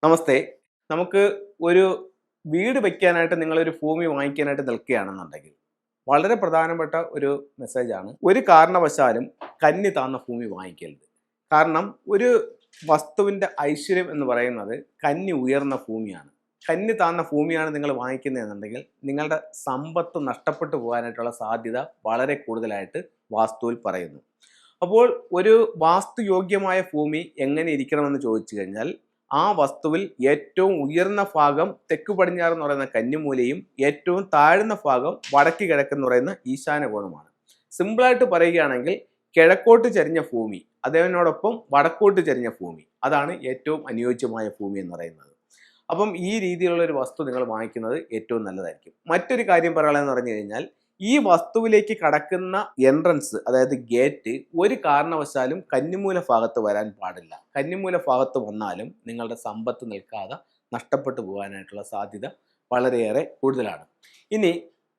നമസ്തേ. നമുക്ക് ഒരു വീട് വെക്കാനായിട്ട് നിങ്ങളൊരു ഭൂമി വാങ്ങിക്കാനായിട്ട് നിൽക്കുകയാണെന്നുണ്ടെങ്കിൽ, വളരെ പ്രധാനപ്പെട്ട ഒരു മെസ്സേജാണ്. ഒരു കാരണവശാലും കന്നി താന്ന ഭൂമി വാങ്ങിക്കരുത്. കാരണം ഒരു വസ്തുവിൻ്റെ ഐശ്വര്യം എന്ന് പറയുന്നത് കന്നി ഉയർന്ന ഭൂമിയാണ്. കന്നി താന്ന ഭൂമിയാണ് നിങ്ങൾ വാങ്ങിക്കുന്നതെന്നുണ്ടെങ്കിൽ നിങ്ങളുടെ സമ്പത്ത് നഷ്ടപ്പെട്ടു പോകാനായിട്ടുള്ള സാധ്യത വളരെ കൂടുതലായിട്ട് വാസ്തുവിൽ പറയുന്നു. അപ്പോൾ ഒരു വാസ്തുയോഗ്യമായ ഭൂമി എങ്ങനെ ഇരിക്കണമെന്ന് ചോദിച്ചു കഴിഞ്ഞാൽ, ആ വസ്തുവിൽ ഏറ്റവും ഉയർന്ന ഭാഗം തെക്ക് പടിഞ്ഞാറ് എന്ന് പറയുന്ന കന്നിമൂലയും ഏറ്റവും താഴ്ന്ന ഭാഗം വടക്ക് കിഴക്ക് എന്ന് പറയുന്ന ഈശാനകോണുമാണ്. സിമ്പിളായിട്ട് പറയുകയാണെങ്കിൽ കിഴക്കോട്ട് ചരിഞ്ഞ ഭൂമി, അതിനോടൊപ്പം വടക്കോട്ട് ചരിഞ്ഞ ഭൂമി, അതാണ് ഏറ്റവും അനുയോജ്യമായ ഭൂമി എന്ന് പറയുന്നത്. അപ്പം ഈ രീതിയിലുള്ള ഒരു വസ്തു നിങ്ങൾ വാങ്ങിക്കുന്നത് ഏറ്റവും നല്ലതായിരിക്കും. മറ്റൊരു കാര്യം പറയാനെന്ന് പറഞ്ഞു കഴിഞ്ഞാൽ, ഈ വസ്തുവിലേക്ക് കടക്കുന്ന എൻട്രൻസ്, അതായത് ഗേറ്റ്, ഒരു കാരണവശാലും കന്നിമൂല ഭാഗത്ത് വരാൻ പാടില്ല. കന്നിമൂല ഭാഗത്ത് വന്നാലും നിങ്ങളുടെ സമ്പത്ത് നിൽക്കാതെ നഷ്ടപ്പെട്ടു പോകാനായിട്ടുള്ള സാധ്യത വളരെയേറെ കൂടുതലാണ്. ഇനി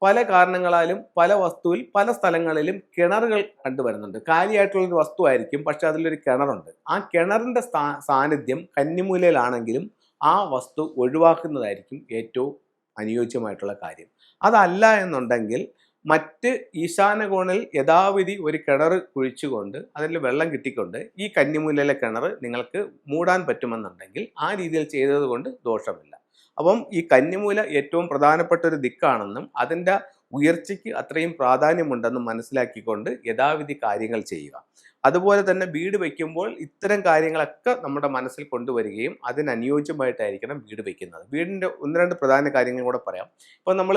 പല കാരണങ്ങളാലും പല വസ്തുവിൽ പല സ്ഥലങ്ങളിലും കിണറുകൾ കണ്ടുവരുന്നുണ്ട്. കാലിയായിട്ടുള്ളൊരു വസ്തു ആയിരിക്കും, പക്ഷെ അതിലൊരു കിണറുണ്ട്. ആ കിണറിൻ്റെ സാന്നിധ്യം കന്നിമൂലയിലാണെങ്കിലും ആ വസ്തു ഒഴിവാക്കുന്നതായിരിക്കും ഏറ്റവും അനുയോജ്യമായിട്ടുള്ള കാര്യം. അതല്ല എന്നുണ്ടെങ്കിൽ മറ്റ് ഈശാനകോണിൽ യഥാവിധി ഒരു കിണർ കുഴിച്ചുകൊണ്ട് അതിൽ വെള്ളം കിട്ടിക്കൊണ്ട് ഈ കന്നിമൂലയിലെ കിണർ നിങ്ങൾക്ക് മൂടാൻ പറ്റുമെന്നുണ്ടെങ്കിൽ ആ രീതിയിൽ ചെയ്തത് കൊണ്ട് ദോഷമില്ല. അപ്പം ഈ കന്നിമൂല ഏറ്റവും പ്രധാനപ്പെട്ട ഒരു ദിക്കാണെന്നും അതിൻ്റെ ഉയർച്ചയ്ക്ക് അത്രയും പ്രാധാന്യമുണ്ടെന്നും മനസ്സിലാക്കിക്കൊണ്ട് യഥാവിധി കാര്യങ്ങൾ ചെയ്യുക. അതുപോലെ തന്നെ വീട് വയ്ക്കുമ്പോൾ ഇത്തരം കാര്യങ്ങളൊക്കെ നമ്മുടെ മനസ്സിൽ കൊണ്ടുവരികയും അതിനനുയോജ്യമായിട്ടായിരിക്കണം വീട് വയ്ക്കുന്നത്. വീടിൻ്റെ ഒന്ന് രണ്ട് പ്രധാന കാര്യങ്ങൾ കൂടെ പറയാം. ഇപ്പോൾ നമ്മൾ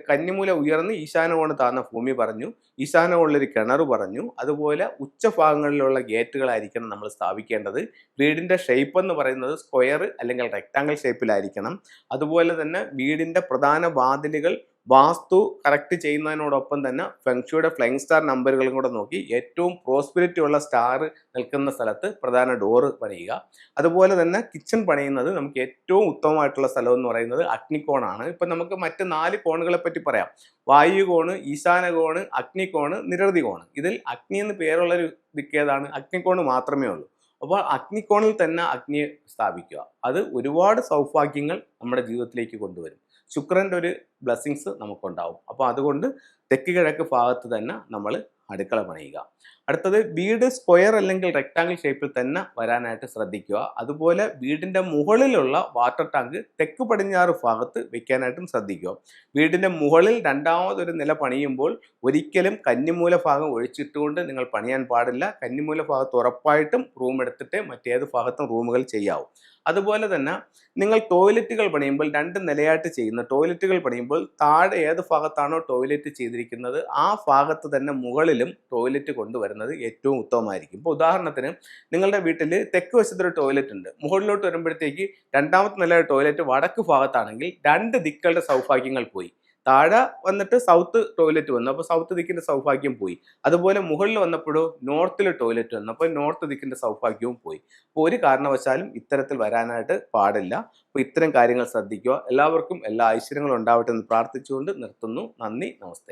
കന്നിമൂല ഉയർന്ന് ഈശാനകോണ് താഴ്ന്ന ഭൂമി പറഞ്ഞു, ഈശാനകോണിലൊരു കിണർ പറഞ്ഞു, അതുപോലെ ഉച്ചഭാഗങ്ങളിലുള്ള ഗേറ്റുകളായിരിക്കണം നമ്മൾ സ്ഥാപിക്കേണ്ടത്. വീടിൻ്റെ ഷേപ്പ് എന്ന് പറയുന്നത് സ്ക്വയർ അല്ലെങ്കിൽ റെക്റ്റാങ്കിൾ ഷേപ്പിലായിരിക്കണം. അതുപോലെ തന്നെ വീടിൻ്റെ പ്രധാന വാതിലുകൾ വാസ്തു കറക്റ്റ് ചെയ്യുന്നതിനോടൊപ്പം തന്നെ ഫെങ്ഷുയുടെ ഫ്ലൈങ് സ്റ്റാർ നമ്പറുകളും കൂടെ നോക്കി ഏറ്റവും പ്രോസ്പെരിറ്റി ഉള്ള സ്റ്റാർ നിൽക്കുന്ന സ്ഥലത്ത് പ്രധാന ഡോറ് പണിയുക. അതുപോലെ തന്നെ കിച്ചൺ പണിയുന്നത് നമുക്ക് ഏറ്റവും ഉത്തമമായിട്ടുള്ള സ്ഥലം എന്ന് പറയുന്നത് അഗ്നികോണാണ്. ഇപ്പം നമുക്ക് മറ്റ് 4 കോണുകളെ പറ്റി പറയാം. വായുകോണ്, ഈശാനകോണ്, അഗ്നികോണ്, നിരവധി കോണ്. ഇതിൽ അഗ്നി എന്ന് പേരുള്ളൊരു ദിക്കേതാണ്, അഗ്നികോണ് മാത്രമേ ഉള്ളൂ. അപ്പോൾ അഗ്നികോണിൽ തന്നെ അഗ്നിയെ സ്ഥാപിക്കുക. അത് ഒരുപാട് സൗഭാഗ്യങ്ങൾ നമ്മുടെ ജീവിതത്തിലേക്ക് കൊണ്ടുവരും. ശുക്രൻ്റെ ഒരു ബ്ലെസ്സിങ്സ് നമുക്കുണ്ടാവും. അപ്പോൾ അതുകൊണ്ട് തെക്ക് കിഴക്ക് ഭാഗത്ത് തന്നെ നമ്മൾ അടുക്കള പണിയുക. അടുത്തത്, വീട് സ്ക്വയർ അല്ലെങ്കിൽ റെക്റ്റാങ്കിൾ ഷേപ്പിൽ തന്നെ വരാനായിട്ട് ശ്രദ്ധിക്കുക. അതുപോലെ വീടിൻ്റെ മുകളിലുള്ള വാട്ടർ ടാങ്ക് തെക്ക് പടിഞ്ഞാറ് ഭാഗത്ത് വെക്കാനായിട്ടും ശ്രദ്ധിക്കുക. വീടിൻ്റെ മുകളിൽ രണ്ടാമതൊരു നില പണിയുമ്പോൾ ഒരിക്കലും കന്നിമൂല ഭാഗം ഒഴിച്ചിട്ടുകൊണ്ട് നിങ്ങൾ പണിയാൻ പാടില്ല. കന്നിമൂല ഭാഗത്ത് ഉറപ്പായിട്ടും റൂം എടുത്തിട്ട് മറ്റേത് ഭാഗത്തും റൂമുകൾ ചെയ്യാവൂ. അതുപോലെ തന്നെ നിങ്ങൾ ടോയ്ലറ്റുകൾ പണിയുമ്പോൾ 2 നിലയായിട്ട് ചെയ്യുന്ന ടോയ്ലറ്റുകൾ പണിയുമ്പോൾ താഴെ ഏത് ഭാഗത്താണോ ടോയ്ലറ്റ് ചെയ്തിരിക്കുന്നത് ആ ഭാഗത്ത് തന്നെ മുകളിലും ടോയ്ലറ്റ് കൊണ്ടുവരുന്നത് ഏറ്റവും ഉത്തമമായിരിക്കും. ഇപ്പോൾ ഉദാഹരണത്തിന് നിങ്ങളുടെ വീട്ടിൽ തെക്ക് വശത്തൊരു ടോയ്ലറ്റ് ഉണ്ട്, മുകളിലോട്ട് വരുമ്പോഴത്തേക്ക് രണ്ടാമത്തെ നിലയുടെ ടോയ്ലറ്റ് വടക്ക് ഭാഗത്താണെങ്കിൽ 2 ദിക്കുകളുടെ സൗഭാഗ്യങ്ങൾ പോയി. താഴെ വന്നിട്ട് സൗത്ത് ടോയ്ലറ്റ് വന്നു, അപ്പോൾ സൗത്ത് ദിക്കിൻ്റെ സൗഭാഗ്യം പോയി. അതുപോലെ മുകളിൽ വന്നപ്പോഴോ നോർത്തിൽ ടോയ്ലറ്റ് വന്നു, അപ്പോൾ നോർത്ത് ദിക്കിൻ്റെ സൗഭാഗ്യവും പോയി. അപ്പോൾ ഒരു കാരണവശാലും ഇത്തരത്തിൽ വരാനായിട്ട് പാടില്ല. അപ്പോൾ ഇത്തരം കാര്യങ്ങൾ ശ്രദ്ധിക്കുക. എല്ലാവർക്കും എല്ലാ ഐശ്വര്യങ്ങളും ഉണ്ടാവട്ടെ എന്ന് പ്രാർത്ഥിച്ചുകൊണ്ട് നിർത്തുന്നു. നന്ദി, നമസ്തേ.